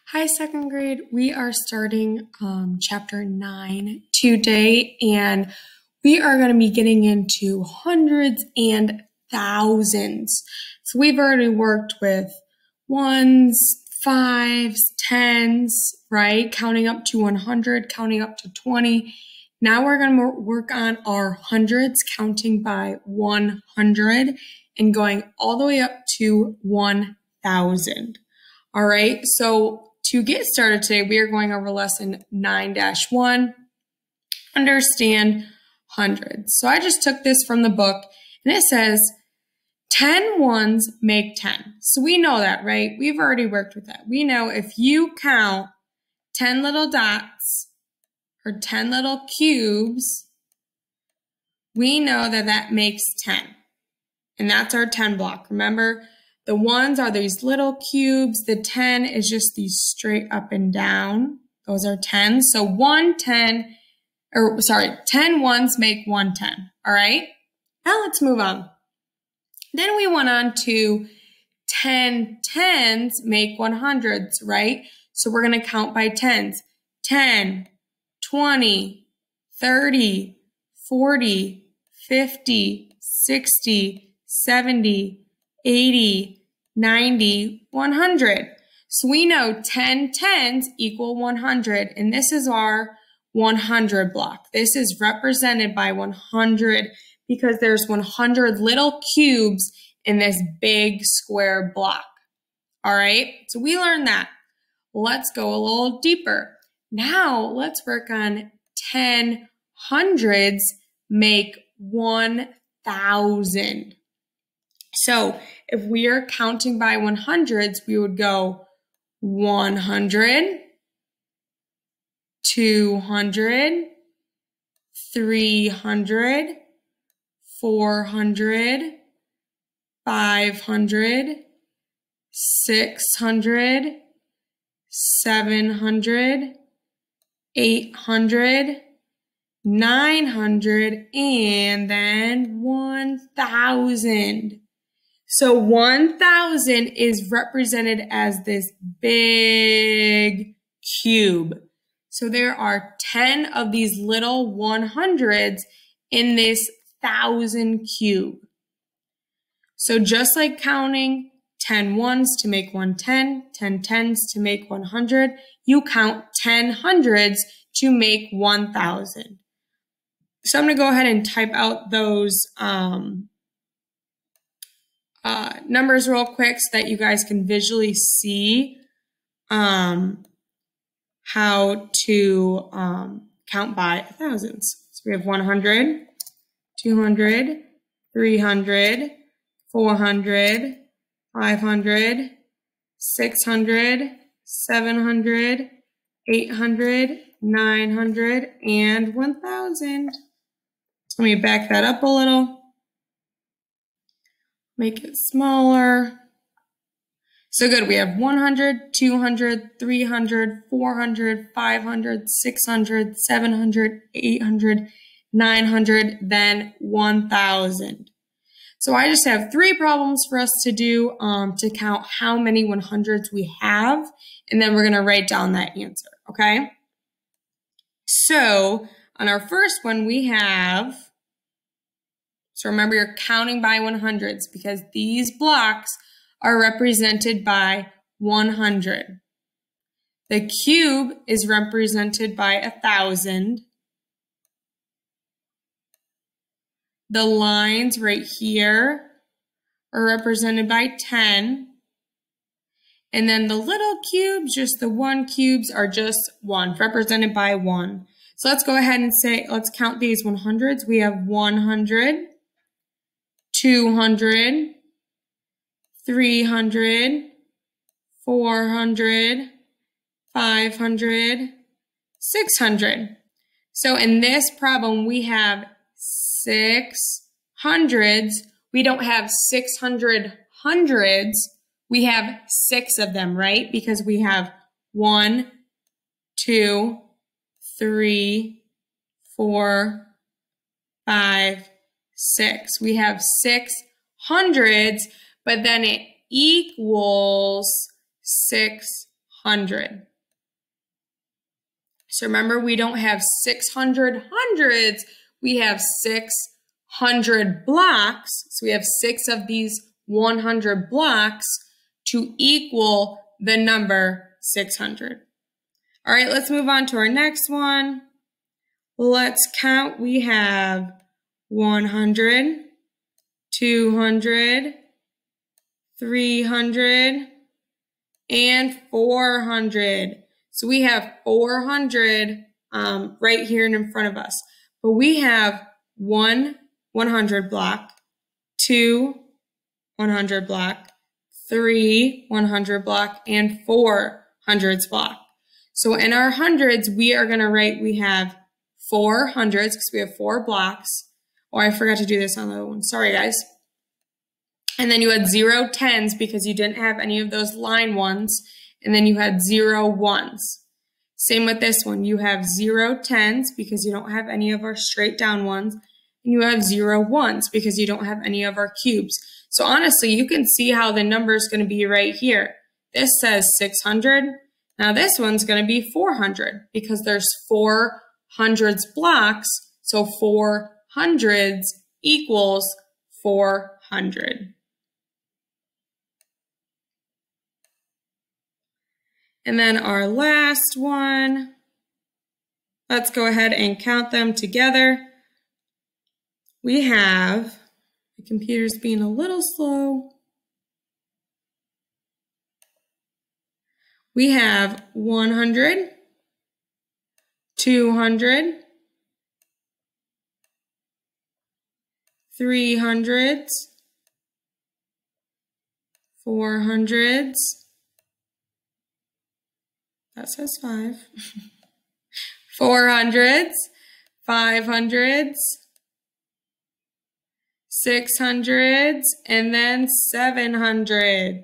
Hi, second grade. We are starting chapter 9 today, and we are going to be getting into hundreds and thousands. So we've already worked with ones, fives, tens, right? Counting up to 100, counting up to 20. Now we're going to work on our hundreds, counting by 100 and going all the way up to 1,000. All right, so to get started today, we are going over lesson 9-1, understand hundreds. So I just took this from the book, and it says 10 ones make 10. So we know that, right? We've already worked with that. We know if you count 10 little dots or 10 little cubes, we know that that makes 10. And that's our 10 block. Remember, the ones are these little cubes. The 10 is just these straight up and down. Those are 10. So 10 ones make 110. All right. Now let's move on. Then we went on to 10 tens make 100s, right? So we're going to count by tens. 10, 20, 30, 40, 50, 60, 70, 80, 90, 100. So we know 10 tens equal 100, and this is our 100 block. This is represented by 100 because there's 100 little cubes in this big square block. All right, so we learned that. Let's go a little deeper. Now let's work on 10 hundreds make 1,000. So if we are counting by 100s, we would go 100, 200, 300, 400, 500, 600, 700, 800, 900, and then 1,000. So 1,000 is represented as this big cube. So there are 10 of these little 100s in this 1,000 cube. So just like counting 10 ones to make 110, 10 tens to make 100, you count 10 hundreds to make 1,000. So I'm going to go ahead and type out those numbers real quick so that you guys can visually see how to count by thousands. So we have 100, 200, 300, 400, 500, 600, 700, 800, 900, and 1,000. So let me back that up a little. Make it smaller. So good. We have 100, 200, 300, 400, 500, 600, 700, 800, 900, then 1,000. So I just have 3 problems for us to do to count how many 100s we have, and then we're going to write down that answer, okay? So on our first one, we have, so remember you're counting by 100s because these blocks are represented by 100. The cube is represented by 1,000. The lines right here are represented by 10. And then the little cubes, just the 1 cubes, are just 1, represented by 1. So let's go ahead and say, let's count these 100s. We have 100, 200, 300, 400, 500, 600. So in this problem, we have 600s. We don't have 600 hundreds. We have 6 of them, right? Because we have 1, 2, 3, 4, 5, 6. We have 6 hundreds, but then it equals 6 600. So remember, we don't have 600 hundreds. We have 600 blocks. So we have 6 of these 100 blocks to equal the number 600. All right, let's move on to our next one. Let's count. We have 100, 200, 300, and 400. So we have 400 right here and in front of us. But we have 100 block, 2 100 block, 3 100 block, and 4 hundreds block. So in our hundreds, we are going to write, we have 4 hundreds because we have 4 blocks. Oh, I forgot to do this on the other one. Sorry, guys. And then you had 0 tens because you didn't have any of those line ones. And then you had 0 ones. Same with this one. You have 0 tens because you don't have any of our straight down ones. And you have 0 ones because you don't have any of our cubes. So honestly, you can see how the number is going to be right here. This says 600. Now this one's going to be 400 because there's 4 hundreds blocks. So 4 hundreds equals 400. And then our last one, let's go ahead and count them together. We have, the computer's being a little slow. We have 100, 200, 300s, 400s, that says 5, 400s, 500s, 600s, and then 700s.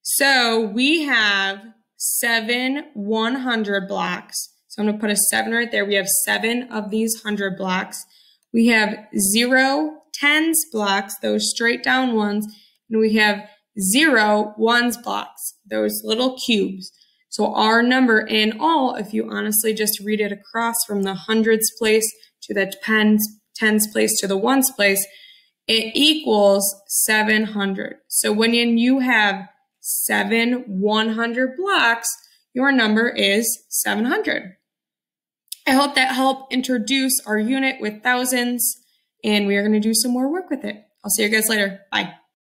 So we have 7 100 blocks. So I'm going to put a 7 right there. We have 7 of these 100 blocks. We have 0 tens blocks, those straight down ones, and we have 0 ones blocks, those little cubes. So our number in all, if you honestly just read it across from the hundreds place to the tens place to the ones place, it equals 700. So when you have 7 100 blocks, your number is 700. I hope that helped introduce our unit with thousands, and we are going to do some more work with it. I'll see you guys later. Bye.